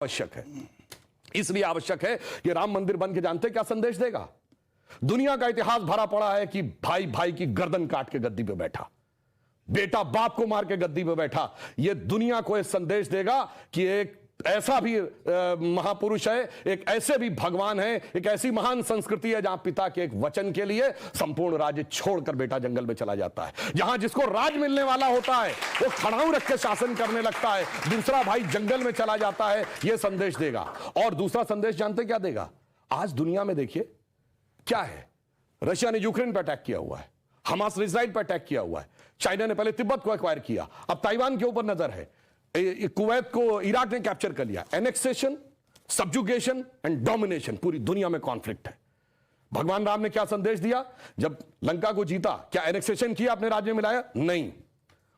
आवश्यक है। इसलिए आवश्यक है कि राम मंदिर बन के जानते क्या संदेश देगा? दुनिया का इतिहास भरा पड़ा है कि भाई भाई की गर्दन काट के गद्दी पे बैठा, बेटा बाप को मार के गद्दी पे बैठा। यह दुनिया को एक संदेश देगा कि एक ऐसा भी महापुरुष है, एक ऐसे भी भगवान है, एक ऐसी महान संस्कृति है जहां पिता के एक वचन के लिए संपूर्ण राज्य छोड़कर बेटा जंगल में चला जाता है। जहां जिसको राज मिलने वाला होता है वो खड़ाऊ रख के शासन करने लगता है, दूसरा भाई जंगल में चला जाता है। यह संदेश देगा। और दूसरा संदेश जानते क्या देगा? आज दुनिया में देखिए क्या है, रशिया ने यूक्रेन पर अटैक किया हुआ है, हमास ने इजराइल पर अटैक किया हुआ है, चाइना ने पहले तिब्बत को एक्वायर किया, अब ताइवान के ऊपर नजर है, कुवैत को इराक ने कैप्चर कर लिया। एनेक्सेशन, सब्जुगेशन एंड डोमिनेशन, पूरी दुनिया में कॉन्फ्लिक्ट है। भगवान राम ने क्या संदेश दिया? जब लंका को जीता, क्या एनेक्सेशन किया, अपने राज्य में मिलाया? नहीं।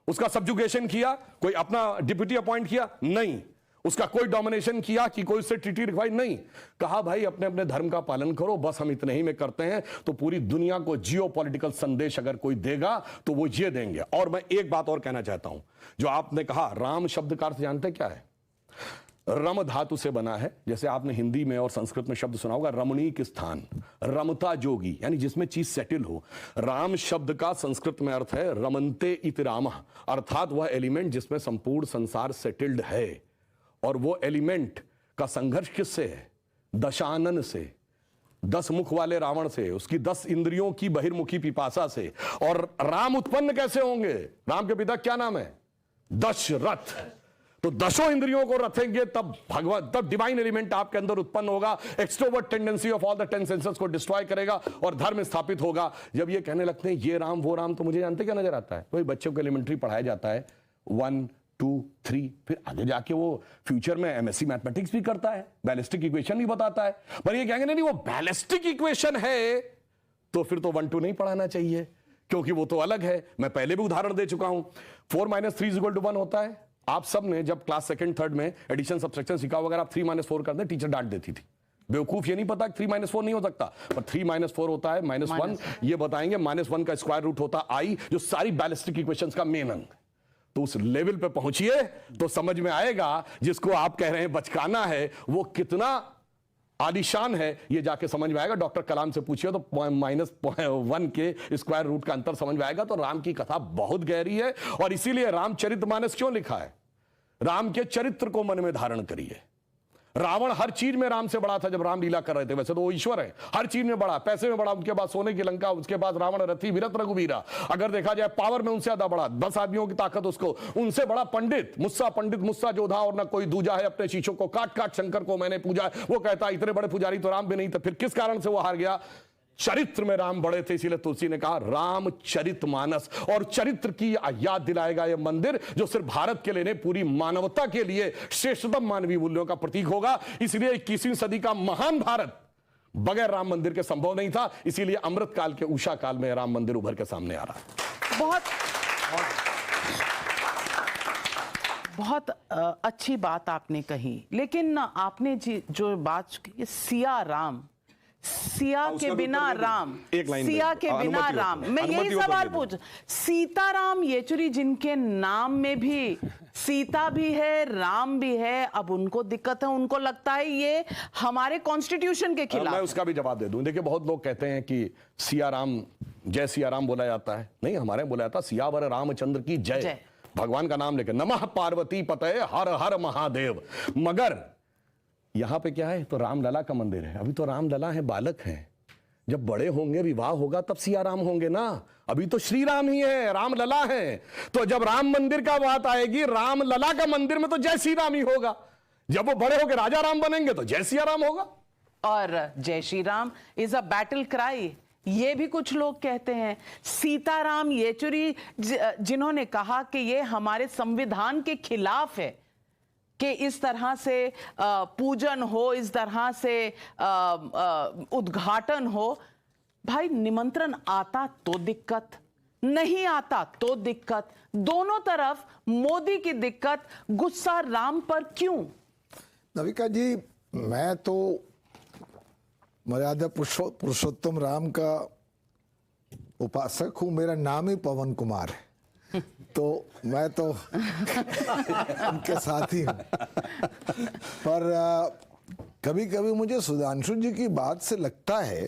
उसका सब्जुगेशन किया, कोई अपना डिप्यूटी अपॉइंट किया? नहीं। उसका कोई डोमिनेशन किया कि कोई उससे ट्रीटी रिक्वायर? नहीं। कहा भाई अपने अपने धर्म का पालन करो, बस हम इतने ही में करते हैं। तो पूरी दुनिया को जियोपॉलिटिकल संदेश अगर कोई देगा तो वो ये देंगे। और मैं एक बात और कहना चाहता हूं, जो आपने कहा राम शब्द का अर्थ जानते क्या है? रम धातु से बना है। जैसे आपने हिंदी में और संस्कृत में शब्द सुना होगा रमणीक स्थान, रमता जोगी, यानी जिसमें चीज सेटल हो। राम शब्द का संस्कृत में अर्थ है रमन्ते इति रामः, अर्थात वह एलिमेंट जिसमें संपूर्ण संसार सेटल्ड है। और वो एलिमेंट का संघर्ष किससे है? दशानन से, 10 मुख वाले रावण से, उसकी 10 इंद्रियों की बहिर्मुखी पिपासा से। और राम उत्पन्न कैसे होंगे? राम के पिता क्या नाम है? दशरथ। तो 10 इंद्रियों को रखेंगे तब भगवान, तब डिवाइन एलिमेंट आपके अंदर उत्पन्न होगा। Extrovert tendency of all the 10 senses को डिस्ट्रॉय करेगा और धर्म स्थापित होगा। जब ये कहने लगते हैं ये राम वो राम, तो मुझे जानते क्या नजर आता है? वही बच्चों को एलिमेंट्री पढ़ाया जाता है 1 2 3, फिर आगे जाके वो फ्यूचर में एमएससी मैथमेटिक्स भी करता है, बैलिस्टिक इक्वेशन भी बताता है। पर ये कहेंगे नहीं वो बैलिस्टिक इक्वेशन है तो फिर तो 1 2 नहीं पढ़ाना चाहिए, क्योंकि वो तो अलग है। मैं पहले भी उदाहरण दे चुका हूं। 4 - 3 = 1 होता है। आप सब ने जब क्लास 2nd 3rd में एडिशन सब्सट्रैक्शन सीखा होगा, आप 3 - 4 करते टीचर डांट देती थी। बेवकूफ ये नहीं पता 3 - 4 नहीं हो सकता, पर 3 - 4 होता है -1। ये बताएंगे -1 का स्क्वायर रूट होता आई, जो सारी बैलिस्टिक इक्वेशंस का मेन अंग। तो उस लेवल पे पहुंचिए तो समझ में आएगा जिसको आप कह रहे हैं बचकाना है वो कितना आलीशान है। ये जाके समझ में आएगा। डॉक्टर कलाम से पूछिए तो -1 के स्क्वायर रूट का अंतर समझ में आएगा। तो राम की कथा बहुत गहरी है और इसीलिए रामचरितमानस क्यों लिखा है? राम के चरित्र को मन में धारण करिए। रावण हर चीज में राम से बड़ा था जब राम लीला कर रहे थे। वैसे तो वो ईश्वर है, हर चीज में बड़ा, पैसे में बड़ा, उनके पास सोने की लंका, उसके पास रावण रथी विरत रघुवीरा। अगर देखा जाए पावर में उनसे ज्यादा बड़ा, 10 आदमियों की ताकत उसको, उनसे बड़ा पंडित मुस्सा जोधा और ना कोई दूजा है। अपने शीशों को काट काट शंकर को मैंने पूजा। वो कहता इतने बड़े पुजारी तो राम भी नहीं थे। फिर किस कारण से वो हार गया? चरित्र में राम बड़े थे। इसीलिए तुलसी ने कहा रामचरितमानस। और चरित्र की याद दिलाएगा यह मंदिर, जो सिर्फ भारत के लिए नहीं पूरी मानवता के लिए श्रेष्ठतम मानवीय मूल्यों का प्रतीक होगा। इसलिए 21वीं सदी का महान भारत बगैर राम मंदिर के संभव नहीं था। इसीलिए अमृत काल के उषा काल में राम मंदिर उभर के सामने आ रहा है। बहुत अच्छी बात आपने कही, लेकिन आपने जो बात की सिया राम, सिया के बिना राम, सिया के बिना राम, मैं यही सवाल पूछ, सीताराम येचुरी जिनके नाम में भी सीता भी है राम भी है, अब उनको दिक्कत है, उनको लगता है ये हमारे कॉन्स्टिट्यूशन के खिलाफ। मैं उसका भी जवाब दे दूं। देखिए बहुत लोग कहते हैं कि सिया राम, जय सिया राम बोला जाता है। नहीं, हमारे बोला जाता सियावर रामचंद्र की जय। भगवान का नाम लेकर नमः पार्वती पतये हर हर महादेव। मगर यहां पे क्या है? तो रामलला का मंदिर है। अभी तो रामलला है, बालक हैं। जब बड़े होंगे, विवाह होगा, तब सिया राम होंगे ना। अभी तो श्री राम ही है, रामलला है। तो जब राम मंदिर का बात आएगी, रामलला का मंदिर में तो जय श्री राम ही होगा। जब वो बड़े होकर राजा राम बनेंगे तो जय सिया राम होगा। और जय Shri Ram is a battle cry, ये भी कुछ लोग कहते हैं। सीताराम येचुरी जिन्होंने कहा कि ये हमारे संविधान के खिलाफ है कि इस तरह से पूजन हो, इस तरह से उद्घाटन हो। भाई निमंत्रण आता तो दिक्कत, नहीं आता तो दिक्कत, दोनों तरफ मोदी की दिक्कत। गुस्सा राम पर क्यों? नविका जी, मैं तो मर्यादा पुरुषोत्तम राम का उपासक हूं। मेरा नाम ही पवन कुमार है तो मैं तो उनके साथ ही हूं। पर कभी कभी मुझे सुधांशु जी की बात से लगता है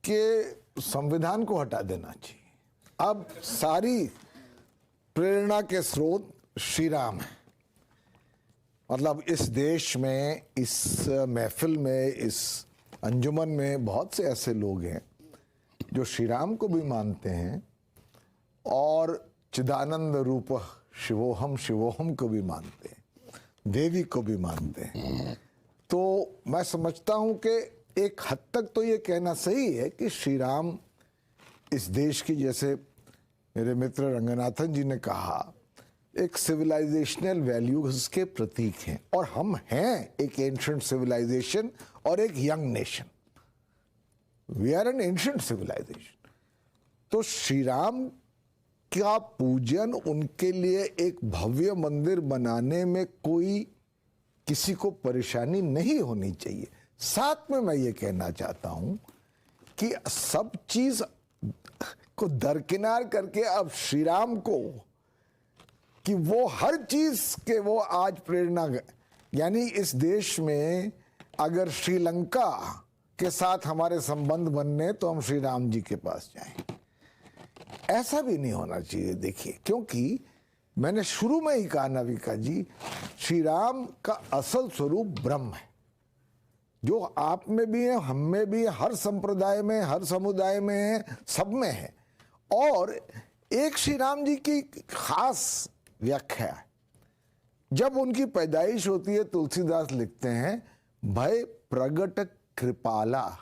कि संविधान को हटा देना चाहिए। अब सारी प्रेरणा के स्रोत श्री राम है। मतलब इस देश में, इस महफिल में, इस अंजुमन में बहुत से ऐसे लोग हैं जो श्री राम को भी मानते हैं और चिदानंद रूप शिवोहम शिवोहम को भी मानते हैं, देवी को भी मानते हैं। तो मैं समझता हूं कि एक हद तक तो ये कहना सही है कि श्री राम इस देश की, जैसे मेरे मित्र रंगनाथन जी ने कहा, एक सिविलाइजेशनल वैल्यूज के प्रतीक हैं। और हम हैं एक एंशिएंट सिविलाइजेशन और एक young nation. We are an ancient civilization. तो श्री राम का पूजन, उनके लिए एक भव्य मंदिर बनाने में कोई किसी को परेशानी नहीं होनी चाहिए। साथ में मैं ये कहना चाहता हूं कि सब चीज को दरकिनार करके अब श्री राम को, कि वो हर चीज के वो आज प्रेरणा, यानी इस देश में अगर श्रीलंका के साथ हमारे संबंध बनने तो हम श्री राम जी के पास जाएं। ऐसा भी नहीं होना चाहिए। देखिए, क्योंकि मैंने शुरू में ही कहा नाविका जी, श्री राम का असल स्वरूप ब्रह्म है, जो आप में भी है, हम में भी है, हर संप्रदाय में, हर समुदाय में है, सब में है। और एक श्री राम जी की खास व्याख्या है। जब उनकी पैदाइश होती है, तुलसीदास लिखते हैं, भय प्रगट कृपाला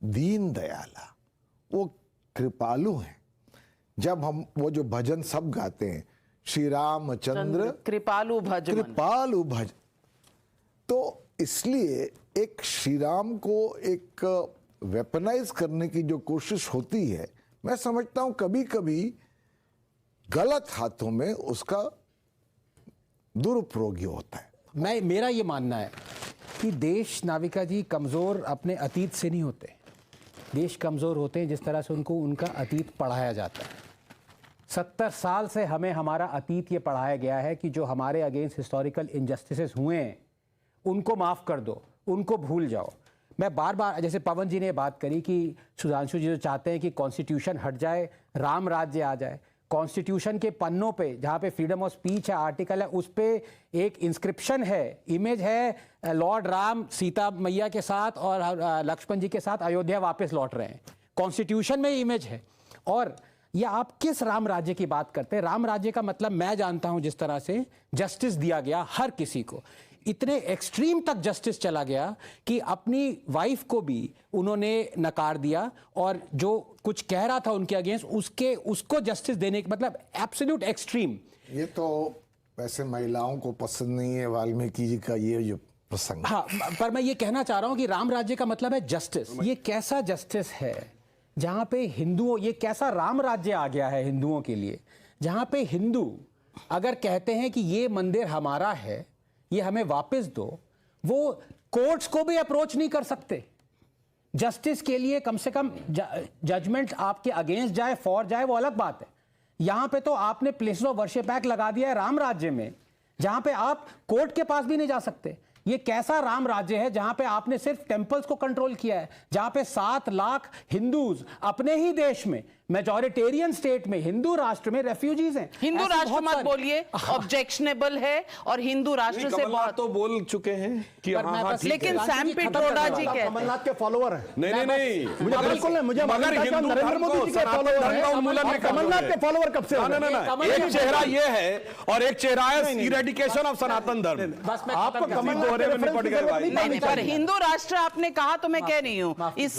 दीन दयाला। वो कृपालु हैं। जब हम वो जो भजन सब गाते हैं, श्री रामचंद्र कृपालु भज मन। कृपालु भज, तो इसलिए एक श्री राम को एक वेपनाइज करने की जो कोशिश होती है, मैं समझता हूं कभी कभी गलत हाथों में उसका दुरुपयोग होता है। मेरा ये मानना है कि देश, नाविका जी, कमज़ोर अपने अतीत से नहीं होते। देश कमज़ोर होते हैं जिस तरह से उनको उनका अतीत पढ़ाया जाता है। 70 साल से हमें हमारा अतीत ये पढ़ाया गया है कि जो हमारे अगेंस्ट हिस्टोरिकल इनजस्टिसेस हुए हैं उनको माफ़ कर दो, उनको भूल जाओ। मैं बार बार, जैसे पवन जी ने बात करी कि सुधांशु जी जो चाहते हैं कि कॉन्स्टिट्यूशन हट जाए, राम राज्य आ जाए। कॉन्स्टिट्यूशन के पन्नों पे जहाँ पे फ्रीडम ऑफ स्पीच है, आर्टिकल है, उस पे एक इंस्क्रिप्शन है, इमेज है, लॉर्ड राम सीता मैया के साथ और लक्ष्मण जी के साथ अयोध्या वापस लौट रहे हैं। कॉन्स्टिट्यूशन में इमेज है। और ये आप किस राम राज्य की बात करते हैं? राम राज्य का मतलब मैं जानता हूं जिस तरह से जस्टिस दिया गया हर किसी को, इतने एक्सट्रीम तक जस्टिस चला गया कि अपनी वाइफ को भी उन्होंने नकार दिया और जो कुछ कह रहा था उनके अगेंस्ट उसको जस्टिस देने के, मतलब एब्सोल्यूट एक्सट्रीम। ये तो वैसे महिलाओं को पसंद नहीं है वाल्मीकि जी का ये जो प्रसंग। हाँ, पर मैं ये कहना चाह रहा हूं कि राम राज्य का मतलब है जस्टिस। ये कैसा जस्टिस है जहां पे हिंदुओं, ये कैसा राम राज्य आ गया है हिंदुओं के लिए, जहां पे हिंदू अगर कहते हैं कि ये मंदिर हमारा है, ये हमें वापस दो, वो कोर्ट्स को भी अप्रोच नहीं कर सकते जस्टिस के लिए। कम से कम जजमेंट आपके अगेंस्ट जाए, फॉर जाए, वो अलग बात है। यहां पे तो आपने प्लेस ऑफ वर्शिप एक्ट लगा दिया है राम राज्य में, जहां पे आप कोर्ट के पास भी नहीं जा सकते। ये कैसा राम राज्य है जहां पे आपने सिर्फ टेंपल्स को कंट्रोल किया है, जहां पे 7 लाख हिंदूज अपने ही देश में, मेजॉरिटेरियन स्टेट में, हिंदू राष्ट्र में रेफ्यूजीज हैं। हिंदू ऐसे राष्ट्र बहुत मत सारे- बोलिए, ऑब्जेक्शनेबल है। और हिंदू राष्ट्र से बहुत तो बोल चुके हैं कि पर हाँ मैं हाँ बस- ठीक लेकिन है। सैम पिट्रोडा जी कहते हैं कमलनाथ के फॉलोअर है। नहीं मुझे बिल्कुल नहीं, मुझे मगर मालूम था कि हिंदू नरेंद्र धर्म मोदी को जी के सनातन फॉलोअर धर्म का हैं। उन्मूलन में कमलनाथ के फॉलोअर कब से हो हाँ, गए? एक चेहरा ये है और एक चेहरा है इरेडिकेशन ऑफ सनातन धर्म। बस मैं आपको खत्म कर- कमलनाथ दोहरे में के निपट रेफरेंस की गए जरूरत भाई। नहीं नहीं, पड़नी पर चाहिए। हिंदू राष्ट्र आपने कहा तो मैं कह रही हूँ, इस